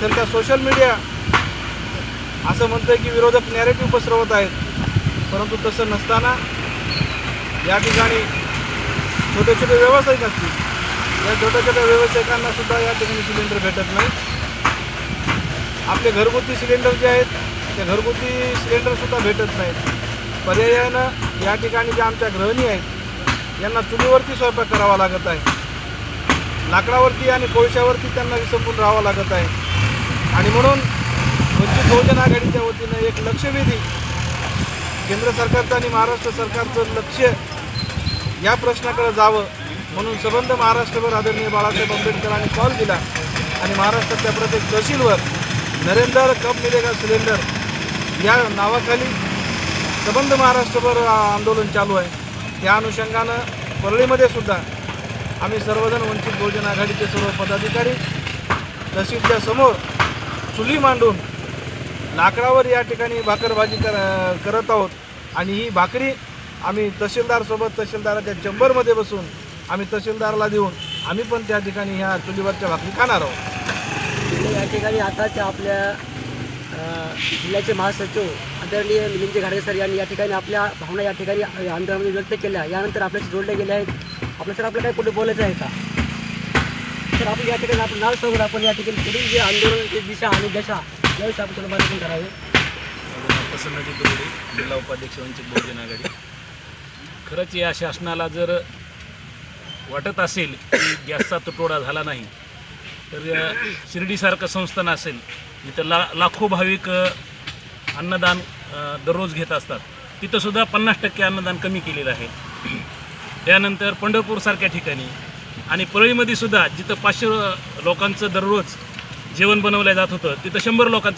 सध्या social media असं म्हणतं की विरोधक नॅरेटिव्ह पसरवत आहेत, परंतु तसं नसताना या ठिकाणी छोटे छोटे व्यावसायिक असतील, या छोट्या छोट्या व्यावसायिकांना सुद्धा या ठिकाणी सिलेंडर भेटत नाही. आपले घरगुती सिलेंडर जे आहेत ते घरगुती सिलेंडरसुद्धा भेटत नाहीत. पर्यायानं या ठिकाणी ज्या आमच्या गृहिणी आहेत यांना चुलीवरती स्वयंपाक करावा लागत आहे, लाकडावरती आणि कोळशावरती त्यांना विसंबून राहावं लागत आहे. आणि म्हणून वंचित बहुजन आघाडीच्या वतीनं एक लक्षवेधी केंद्र सरकारचं आणि महाराष्ट्र सरकारचं लक्ष या प्रश्नाकडे जावं म्हणून सबंध महाराष्ट्रभर आदरणीय बाळासाहेब आंबेडकरांनी कॉल दिला आणि महाराष्ट्रातल्या प्रत्येक तहसीलवर नरेंद्र कप मिलेगा सिलेंडर या नावाखाली सबंध महाराष्ट्रभर आंदोलन चालू आहे. त्या अनुषंगानं परळीमध्ये सुद्धा आम्ही सर्वजण वंचित बहुजन आघाडीचे सर्व पदाधिकारी तहसीलच्या समोर चुली मांडून लाकडावर या ठिकाणी भाकरभाजी करत आहोत. आणि ही भाकरी आम्ही तहसीलदारसोबत तहसीलदाराच्या चेंबरमध्ये बसून आम्ही तहसीलदाराला देऊन आम्ही पण त्या ठिकाणी ह्या चुलीवरच्या भाकरी खाणार आहोत. या ठिकाणी आताच्या आपल्या जिल्ह्याचे महासचिव आदरणीय मिलिंद घाडगे सर यांनी या ठिकाणी आपल्या भावना या ठिकाणी आंदोलनामध्ये व्यक्त केल्या. यानंतर आपल्याशी जोडले गेले आहेत. आपलं काही कुठे बोलायचं आहे का तर आपण या ठिकाणी आपण नाव सांगून आपण या ठिकाणी पुढील जे आंदोलनाची दिशा आणि दशा यावेळेस आपण तुला मार्गदर्शन करावे. प्रसन्नजी दुरुडे, जिल्हा उपाध्यक्ष वंचित बहुजन आघाडी. खरंच या शासनाला जर वाटत असेल की गॅसचा तुटवडा झाला नाही तर शिर्डीसारखं संस्थान असेल जिथं लाखो भाविक अन्नदान दररोज घेत असतात तिथंसुद्धा 50% अन्नदान कमी केलेलं आहे. त्यानंतर पंढरपूरसारख्या ठिकाणी आणि परळीमध्ये सुद्धा जिथं 500 लोकांचं दररोज जेवण बनवलं जात होतं तिथं 100 लोकांचं